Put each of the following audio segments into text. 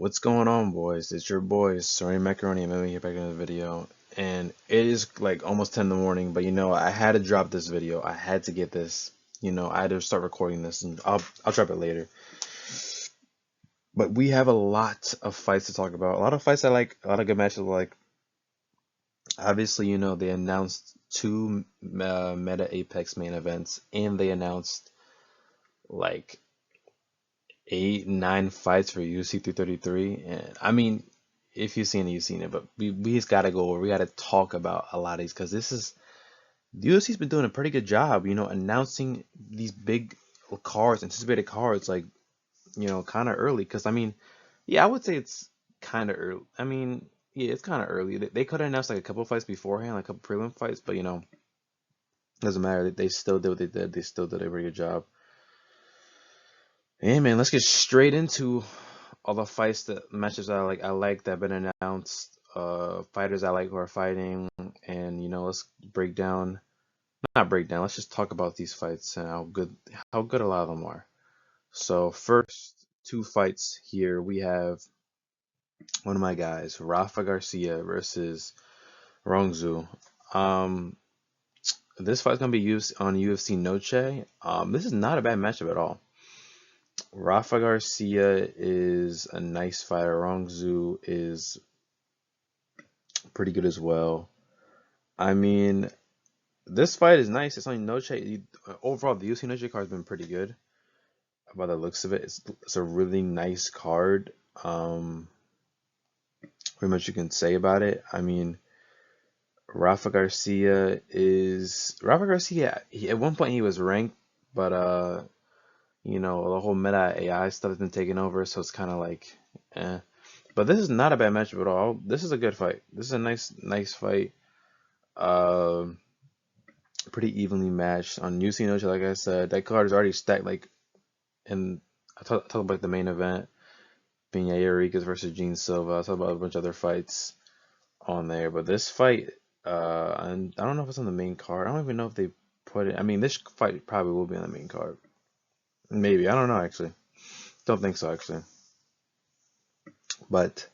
What's going on, boys? It's your boys, Sorry Macaroni and Mimi here back in the video. And it is like almost 10 in the morning, but I had to drop this video. I had to get this. I had to start recording this and I'll drop it later. But we have a lot of fights to talk about. A lot of fights I like, a lot of good matches I like. Obviously, they announced two Meta Apex main events and they announced like 8, 9 fights for UFC 333. And I mean, if you've seen it, you've seen it. But we just gotta go over. We gotta talk about a lot of these because this is the UFC's been doing a pretty good job. Announcing these big cards, anticipated cards, like kind of early. Because I mean, yeah, I would say it's kind of early. I mean, yeah, it's kind of early. They could have announced like a couple fights beforehand, like a couple prelim fights, but doesn't matter. They still did what they did. They still did a pretty good job. Hey man, let's get straight into all the fights that matches I like that have been announced, fighters I like who are fighting, and let's break down, not break down, let's just talk about these fights and how good a lot of them are. So first two fights here we have one of my guys, Rafa Garcia versus Rongzu. Um, this fight's gonna be used on UFC Noche. This is not a bad matchup at all. Rafa Garcia is a nice fighter. Rongzu is pretty good as well. I mean, this fight is nice. It's on Noche. Overall, the UFC Noche card has been pretty good. By the looks of it, it's a really nice card. Pretty much you can say about it. I mean, Rafa Garcia. At one point he was ranked, but the whole meta AI stuff has been taken over, so it's kind of like, eh. But this is not a bad matchup at all. This is a good fight. This is a nice fight. Um, Pretty evenly matched on UC Noche. Like I said, that card is already stacked. Like, and I talk about the main event being Yair Rodriguez versus Gene Silva. I talk about a bunch of other fights on there, but this fight, and I don't know if it's on the main card. I don't even know if they put it. I mean, this fight probably will be on the main card. Maybe, I don't know actually. Don't think so actually. But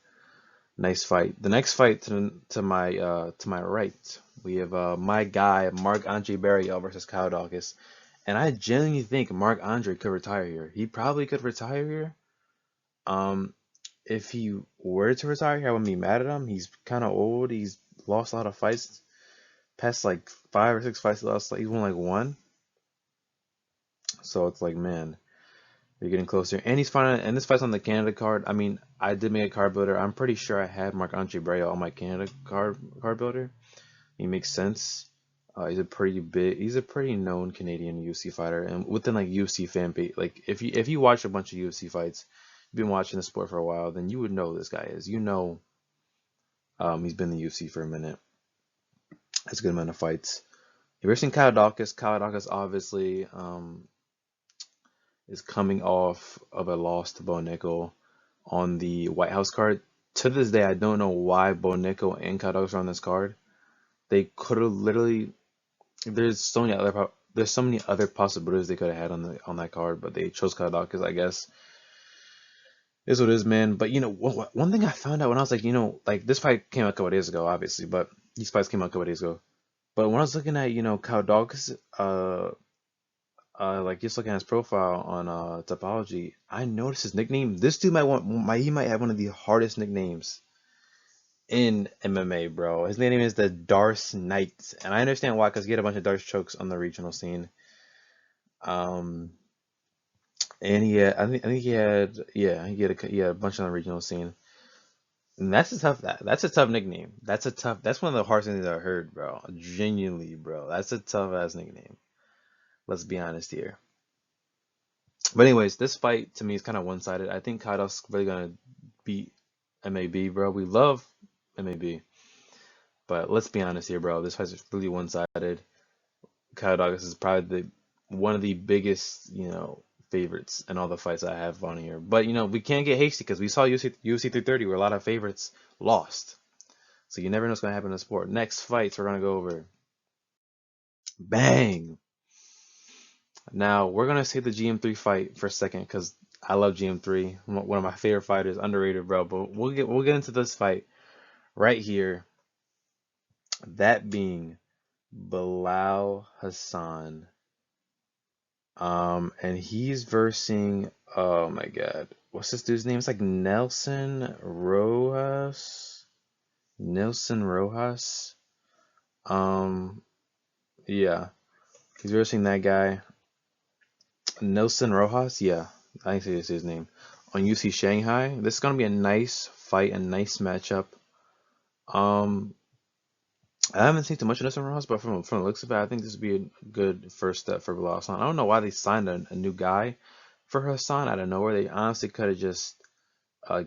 nice fight. The next fight to my right, we have my guy Mark Andre Barriel versus Kyle Dawkins, and I genuinely think Mark Andre could retire here. He probably could retire here. Um, if he were to retire here, I wouldn't be mad at him. He's kind of old. He's lost a lot of fights. Past like 5 or 6 fights, he lost. Like, he won like one. So it's like, man, you're getting closer. And he's fine. And this fight's on the Canada card. I mean, I did make a card builder. I'm pretty sure I had Marc Andre Barrios on my Canada card builder. He makes sense. He's a pretty known Canadian UFC fighter, and within like UFC fan page. Like if you watch a bunch of UFC fights, you've been watching the sport for a while, then you would know who this guy is. He's been in the UFC for a minute. Has a good amount of fights. You're versing Kyle Dawkins. Kyle Dawkins obviously is coming off of a loss to Bo Nickel on the White House card. To this day, I don't know why Bo Nickel and Kyle Dawkins are on this card. They could have literally. There's so many other possibilities they could have had on that card, but they chose Kyle Dawkins, I guess. Is what it is, man. But one thing I found out when I was like this fight came out a couple days ago, obviously, but these fights came out a couple days ago. But when I was looking at Kyle Dawkins, like just looking at his profile on Topology, I noticed his nickname. This dude he might have one of the hardest nicknames in MMA, bro. His nickname is the Darce Knight, and I understand why, because he had a bunch of Darce chokes on the regional scene. Um, and I think he had a bunch on the regional scene. And that's a tough nickname. That's one of the hardest things I've heard, bro. Genuinely, bro. That's a tough ass nickname. Let's be honest here. But anyways, this fight to me is kind of one-sided. I think Kaido's really gonna beat MAB, bro. We love MAB, but let's be honest here, bro. This fight is really one-sided. Kyle Dawkins is probably the one of the biggest, favorites in all the fights I have on here. But we can't get hasty because we saw UFC 330 where a lot of favorites lost. So you never know what's gonna happen in the sport. Next fights we're gonna go over. Bang! Now we're gonna save the GM3 fight for a second because I love GM3, one of my favorite fighters, underrated, bro. But we'll get into this fight right here. That being Bilal Hassan. And he's versing, oh my God, what's this dude's name? It's like Nelson Rojas. Nelson Rojas. Um, yeah, he's versing that guy, Nelson Rojas. Yeah, I think that's his name. On UC Shanghai. This is gonna be a nice fight, a nice matchup. Um, I haven't seen too much of Nelson Rojas, but from the looks of it, I think this would be a good first step for Bilal Hassan. I don't know why they signed a new guy for Hassan out of nowhere. They honestly could have just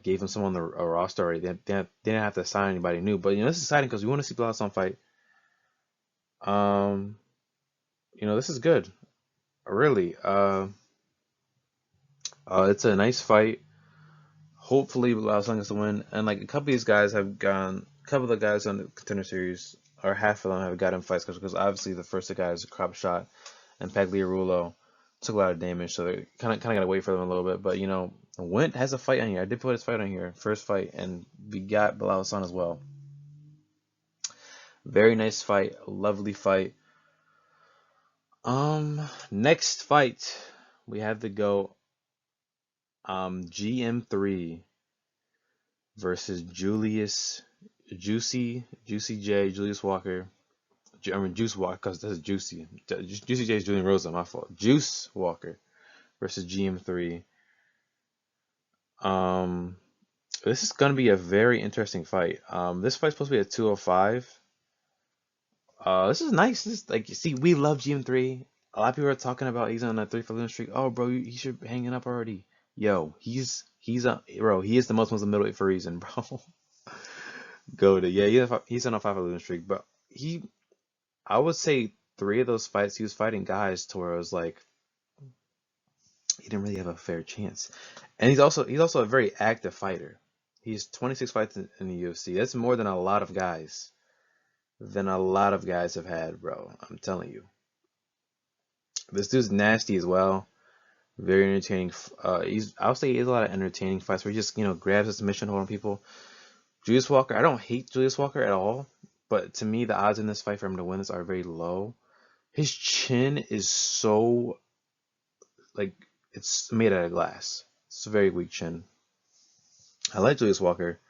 gave him someone on the roster already. They didn't have to sign anybody new. But this is exciting because we want to see Bilal Hassan fight. Um, this is good. Really. It's a nice fight. Hopefully, Bilal Hassan gets the win. And like a couple of these guys have gone. A couple of the guys on the contender series, or half of them, have gotten fights because obviously the first two guys, Crop Shot and Pagliarulo, took a lot of damage, so they kind of gotta wait for them a little bit. But Went has a fight on here. I did put his fight on here, first fight, and we got Bilal Hassan as well. Very nice fight, lovely fight. Next fight we have to go GM3 versus Juicy J, Julius Walker. I mean Juice Walker, because this is Juicy. Juicy J is Julian Rosa, my fault. Juice Walker versus GM3. Um, this is gonna be a very interesting fight. This fight's supposed to be at 205. This is nice. This is like, you see, we love GM3. A lot of people are talking about he's on a 3 for losing streak. Oh, bro, he should hang it up already. Yo, he's a bro. He is the most middleweight for a reason, bro. Go to yeah, he's on a 5 for losing streak, but I would say three of those fights he was fighting guys to where it was like he didn't really have a fair chance. And he's also a very active fighter. He's 26 fights in the UFC. That's more than a lot of guys. Have had, bro. I'm telling you. This dude's nasty as well. Very entertaining. I'll say he has a lot of entertaining fights where he just, grabs a submission hold on people. Julius Walker, I don't hate Julius Walker at all, but to me, the odds in this fight for him to win this are very low. His chin is so, like, it's made out of glass. It's a very weak chin. I like Julius Walker.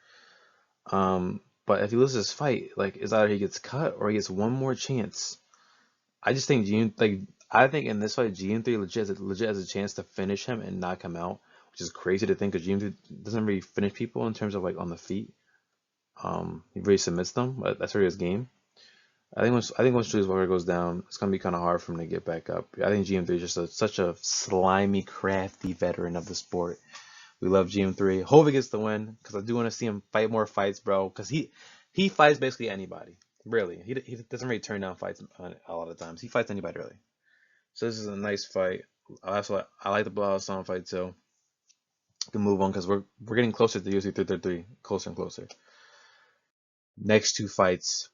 But if he loses this fight, like, it's either he gets cut or he gets one more chance. I just think I think in this fight, GM3 legit has a chance to finish him and knock him out, which is crazy to think because GM3 doesn't really finish people in terms of like on the feet. He really submits them, but that's really his game. I think once Julius Walker goes down, it's gonna be kind of hard for him to get back up. I think GM3 is just such a slimy, crafty veteran of the sport. We love GM3. Hope he gets the win because I do want to see him fight more fights, bro. Because he fights basically anybody. Really, he doesn't really turn down fights a lot of times. He fights anybody really. So this is a nice fight. I like the Bilal Hassan fight too. We can move on because we're getting closer to UFC 333, closer and closer. Next two fights.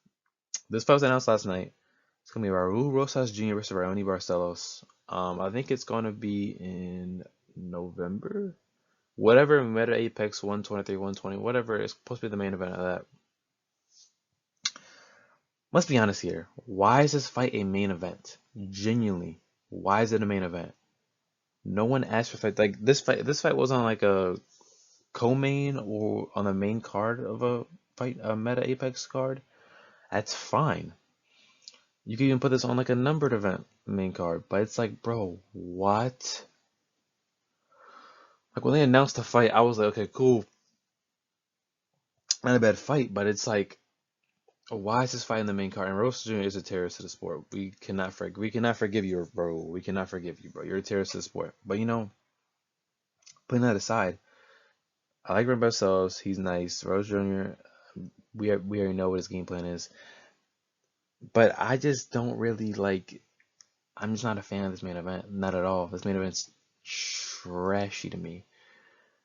This fight was announced last night. It's gonna be Raul Rosas Jr. versus Raoni Barcelos. I think it's gonna be in November. Whatever Meta Apex 123, 120, whatever is supposed to be the main event of that. Let's be honest here. Why is this fight a main event? Genuinely, why is it a main event? No one asked for fight like this fight. This fight was on like a co-main or on the main card of a fight, a Meta Apex card. That's fine. You can even put this on like a numbered event main card, but it's like, bro, what? Like when they announced the fight, I was like, okay, cool. Not a bad fight, but it's like, why is this fight in the main card? And Rose Jr. is a terrorist to the sport. We cannot forgive you, bro. We cannot forgive you, bro. You're a terrorist to the sport. But putting that aside, I like Ren Barcelos. He's nice. Rose Jr. We already know what his game plan is. But I just don't really like. I'm just not a fan of this main event. Not at all. This main event's trashy to me.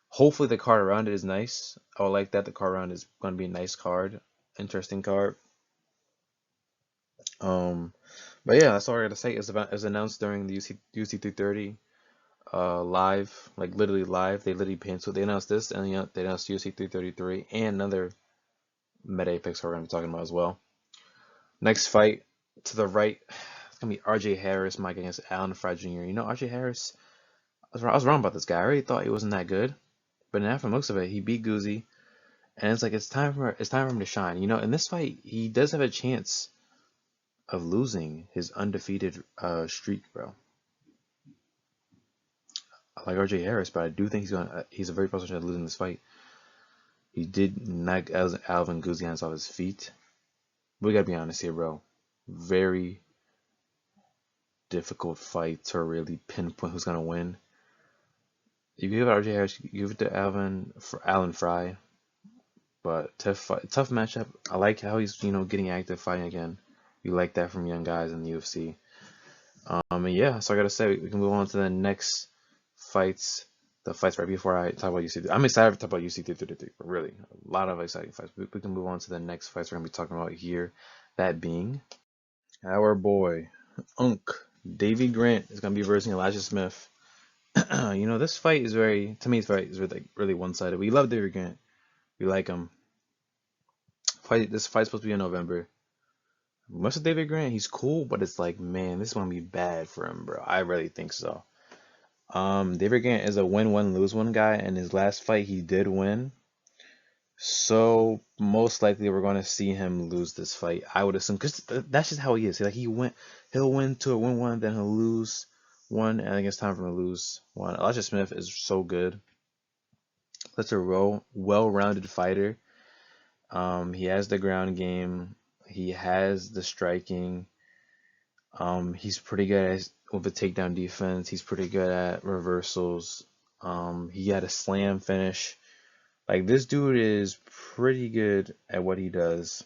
Hopefully the card around it is nice. I would like that. The card around is going to be a nice card, interesting card. But yeah, that's all I gotta say. It's announced during the UC 330. live, like literally live. They literally canceled. They announced this, and they announced UFC 333 and another Meta Apex we're gonna be talking about as well. Next fight to the right, it's gonna be RJ Harris, Mike against Alan Fry Jr. You know, RJ Harris, I was wrong about this guy. I already thought he wasn't that good, but now from the looks of it, he beat Guzzi, and it's like it's time for him to shine. You know, in this fight, he does have a chance of losing his undefeated streak, bro. I like RJ Harris, but I do think he's a very close chance of losing this fight. He did knock Alvin Guzzi off his feet. We gotta be honest here, bro. Very difficult fight to really pinpoint who's gonna win. You give it RJ Harris, you give it to Alan Fry, but tough matchup. I like how he's getting active fighting again. You like that from young guys in the UFC. And yeah, so I gotta say we can move on to the next fights. The fights right before I talk about UC. I'm excited to talk about UC 333, but really a lot of exciting fights. We can move on to the next fights we're gonna be talking about here. That being our boy Unk Davy Grant is gonna be versing Elijah Smith. This fight is to me, it's really one-sided. We love Davy Grant. We like him. This fight's supposed to be in November. Most of David Grant, he's cool, but it's like, man, this is gonna be bad for him, bro. I really think so. David Grant is a win-one, lose-one guy, and his last fight he did win. So most likely we're gonna see him lose this fight. I would assume, because that's just how he is. He'll win to a win-one, then he'll lose one, and I think it's time for him to lose one. Elijah Smith is so good. Such a well-rounded fighter. He has the ground game. He has the striking. He's pretty good with the takedown defense. He's pretty good at reversals. He had a slam finish. Like, this dude is pretty good at what he does.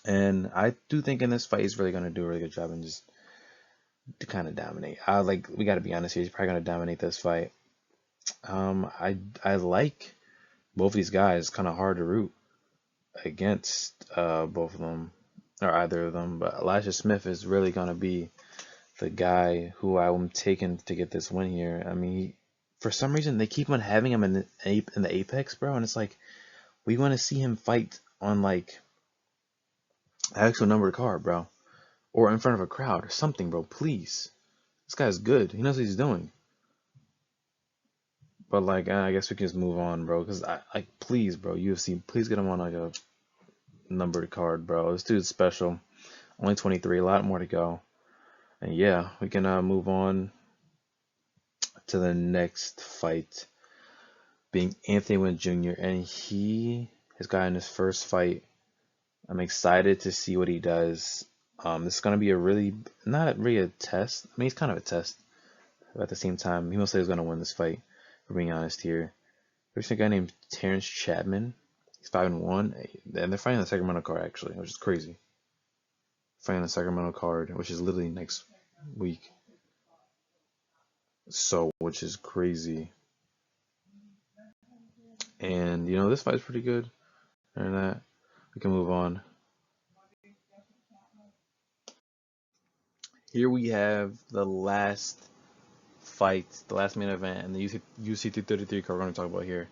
And I do think in this fight he's really gonna do a really good job and just to kind of dominate. We gotta be honest here. He's probably gonna dominate this fight. I like both these guys. Kind of hard to root against both of them or either of them, but Elijah Smith is really gonna be the guy who I'm taking to get this win here. I mean, for some reason they keep on having him in the Apex, bro, and it's like we want to see him fight on like actual numbered card, bro, or in front of a crowd or something, bro. Please, this guy's good. He knows what he's doing. But like, I guess we can just move on, bro. Cause please, bro, UFC, please get him on like a numbered card, bro. This dude's special. Only 23, a lot more to go. And yeah, we can move on to the next fight, being Anthony Wynn Jr. And he has gotten his first fight. I'm excited to see what he does. This is gonna be not really a test. I mean, it's kind of a test, but at the same time, he mostly is gonna win this fight. For being honest here, there's a guy named Terrence Chapman. He's 5-1, and they're fighting the Sacramento card actually, which is crazy. Fighting the Sacramento card, which is literally next week. So, which is crazy. And this fight's pretty good. And that we can move on. Here we have the last fight, the last main event, and the UFC 233 card we're going to talk about here.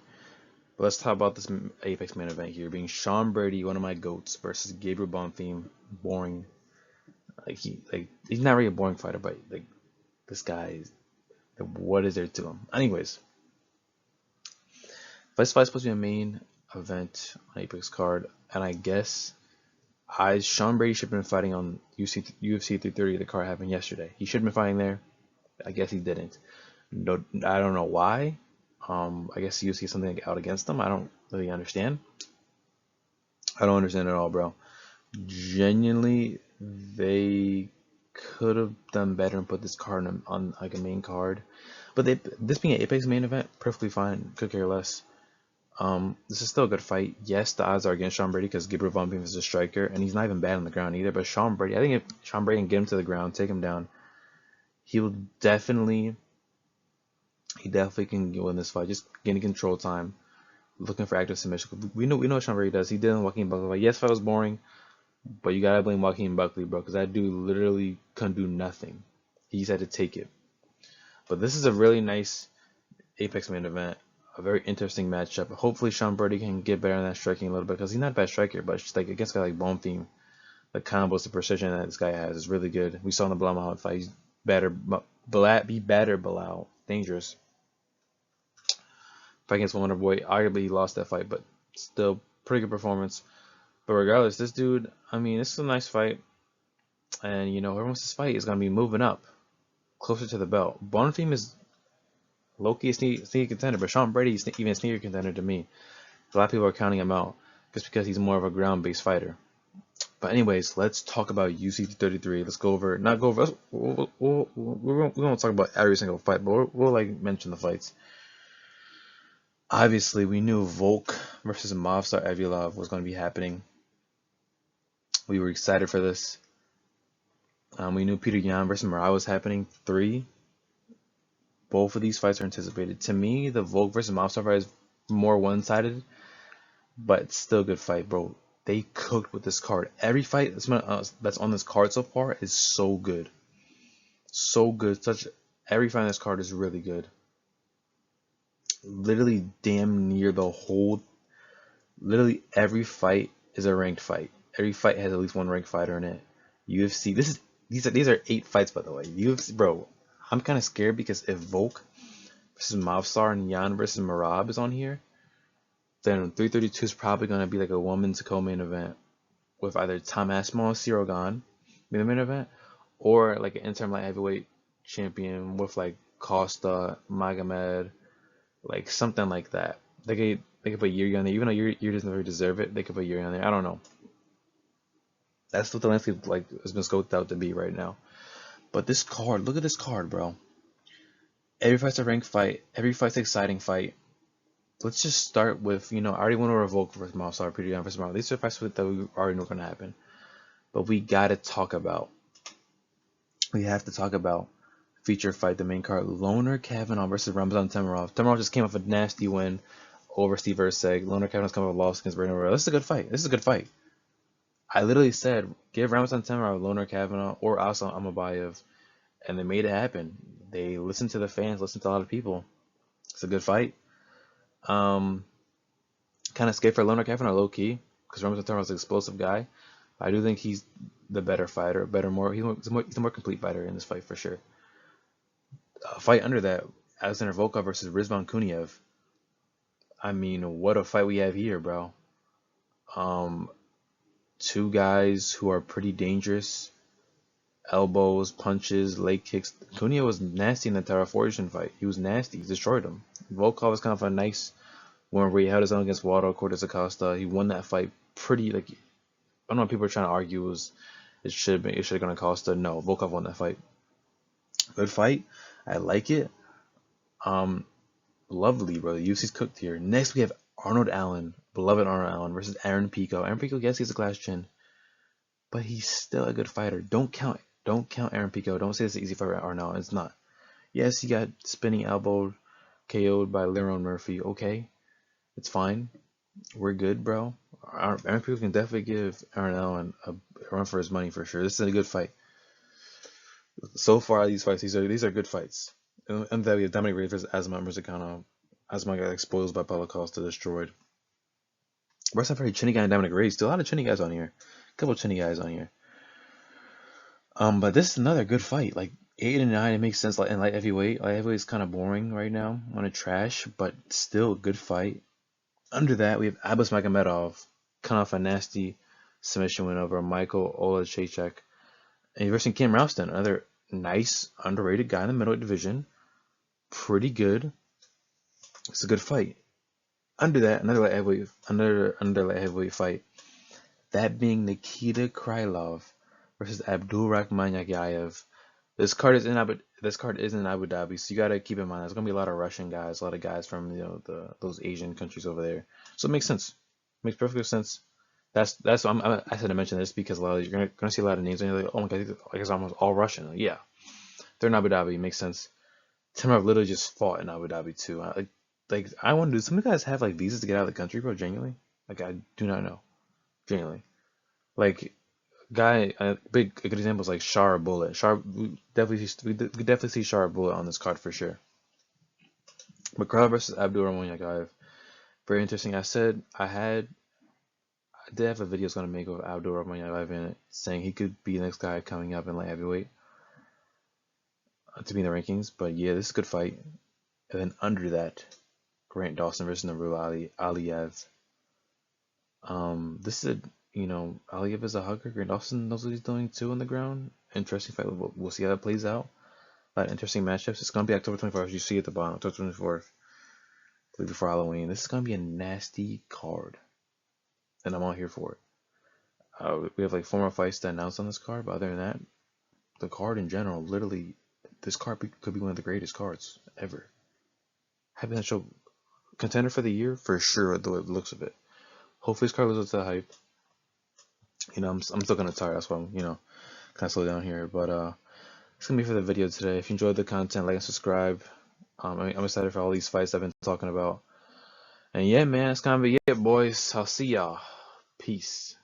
But let's talk about this Apex main event here, being Sean Brady, one of my goats, versus Gabriel Bonfim. Boring. He's not really a boring fighter, but like this guy is. What is there to him? Anyways, this fight's supposed to be a main event on Apex card, and I guess Sean Brady should have been fighting on UFC 330. The card happened yesterday. He should have been fighting there. I guess he didn't. No, I don't know why. I guess UFC has something out against them. I don't really understand. I don't understand at all, bro. Genuinely, they could have done better and put this card on like a main card. But this being an Apex main event, perfectly fine. Could care less. This is still a good fight. Yes, the odds are against Sean Brady because Gabriel Bonfim is a striker, and he's not even bad on the ground either. But Sean Brady, I think if Sean Brady can get him to the ground, take him down, he definitely can win this fight. Just getting control time, looking for active submission. We know what Sean Brady does. He did in Joaquin Buckley fight. Yes, fight was boring, but you gotta blame Joaquin Buckley, bro, because that dude literally couldn't do nothing. He just had to take it. But this is a really nice Apex main event. A very interesting matchup. Hopefully Sean Brady can get better in that striking a little bit because he's not a bad striker, but it's just like against a guy like Bone Theme, the combos, the precision that this guy has is really good. We saw in the Bilal Muhammad fight. He's better, be better, Bilal. Dangerous. Fight against Wonder Boy. Arguably he lost that fight, but still pretty good performance. But regardless, this dude, I mean, this is a nice fight. And, you know, whoever wants this fight is going to be moving up closer to the belt. Bonfim is low-key a sneaky contender, but Sean Brady is even a sneaky contender to me. A lot of people are counting him out just because he's more of a ground-based fighter. But anyways, let's talk about UFC 33. Let's go over, not go over, we're going to talk about every single fight, but we'll like mention the fights. Obviously, we knew Volk versus Movsar Evlov was going to be happening. We were excited for this. We knew Peter Yan versus Morales was happening. 3. Both of these fights are anticipated. To me, the Volk versus Movsar fight is more one-sided, but still a good fight, bro. They cooked with this card. Every fight that's on this card so far is so good. So good. Every fight on this card is really good. Literally damn near literally every fight is a ranked fight. Every fight has at least one ranked fighter in it. UFC, these are 8 fights, by the way. UFC, bro, I'm kind of scared because if Volk versus Movsar and Yan versus Marab is on here, then 332 is probably going to be like a women's co-main event with either Tom Aspinall or Cyril Gane be the main event, or like an interim light heavyweight champion with like Costa, Magomed, like something like that. They could put Yuri on there, even though Yuri doesn't really deserve it. They could put Yuri on there. I don't know. That's what the landscape like has been scoped out to be right now. But this card, look at this card, bro. Every fight's a ranked fight. Every fight's an exciting fight. Let's just start with, you know, I already went over Volk versus Movsar, Peter Yan versus Marlon. These are fights that we already know are gonna happen. But we gotta talk about. We have to talk about feature fight, the main card, Loner Kavanaugh versus Ramzan Temirov. Temirov just came off a nasty win over Steve Erceg. Loner Kavanaugh's come off a loss against Brandon Royal. This is a good fight. This is a good fight. I literally said, give Ramzan Temirov, Loner Kavanaugh, or Aslam Amabayev, and they made it happen. They listened to the fans, listened to a lot of people. It's a good fight. Kind of scared for Loner Kavanaugh, low key, because Ramzan Temirov's an explosive guy. I do think he's the better fighter, he's a more complete fighter in this fight for sure. Fight under that, Alexander Volkov versus Rizvan Kuniev. I mean, what a fight we have here, bro. 2 guys who are pretty dangerous. Elbows, punches, leg kicks. Kuniev was nasty in the Terra Fortune fight. He was nasty. He destroyed him. Volkov was kind of a nice one where he held his own against Waldo Cortez Acosta. He won that fight pretty, like, I don't know what people are trying to argue it should have gone Acosta. No, Volkov won that fight. Good fight. I like it. Lovely, bro. The UFC's cooked here. Next we have Arnold Allen, beloved Arnold Allen versus Aaron Pico. Aaron Pico, yes, he's a glass chin, but he's still a good fighter. Don't count Aaron Pico. Don't say it's an easy fight right Arnold. It's not. Yes, he got spinning elbowed, KO'd by Leron Murphy. Okay, it's fine. We're good, bro. Aaron Pico can definitely give Aaron Allen a run for his money for sure. This is a good fight. So far, these fights, these are good fights. And then we have Dominic Reyes versus Asma Mirzakano. Asma got exposed by Paulo Costa, destroyed. Rest of very chinny guy and Dominic Reyes. Still a lot of chinny guys on here. A couple of chinny guys on here. But this is another good fight. Like 8 and 9, it makes sense. Like in light heavyweight, is kind of boring right now. On a trash, but still a good fight. Under that, we have Abbas Magomedov, kind of a nasty submission win over Michael Olajchak. And versus Kim Rouston, another nice, underrated guy in the middleweight division. Pretty good. It's a good fight. Under that, another light heavyweight fight. That being Nikita Krylov versus Abdulrahman Yagayev. This card is in Abu Dhabi, so you gotta keep in mind there's gonna be a lot of Russian guys, a lot of guys from those Asian countries over there. So it makes sense. Makes perfect sense. That's I said to mention this because a lot of you're gonna see a lot of names and you're like, oh my god, I guess almost all Russian. Like, yeah, they're in Abu Dhabi. Makes sense. Timarov literally just fought in Abu Dhabi too. I wonder, do some of you guys have like visas to get out of the country, bro? Genuinely, like I do not know. Genuinely, like Guy, a good example is like Shar Bullet. We definitely see Shar Bullet on this card for sure. But Crowder versus Abdul Rahman, very interesting. I did have a video I was gonna make of Abdul Rahman in it, saying he could be the next guy coming up in light heavyweight to be in the rankings. But yeah, this is a good fight. And then under that, Grant Dawson versus Nurul Aliyev. This is Aliyev is a hugger. Grant Dawson knows what he's doing too on the ground. Interesting fight. We'll see how that plays out. A lot of interesting matchups. It's gonna be October 24th. As you see at the bottom, October 24th, before Halloween. This is gonna be a nasty card, and I'm all here for it. We have like 4 more fights to announce on this card, but other than that, the card in general, literally, this card could be one of the greatest cards ever. Having that show contender for the year for sure, the looks of it. Hopefully, this card lives up to the hype. I'm still kind of tired. That's why I'm kind of slow down here. But it's gonna be for the video today. If you enjoyed the content, like and subscribe. I'm excited for all these fights I've been talking about. And yeah, man, that's gonna be it, boys. I'll see y'all. Peace.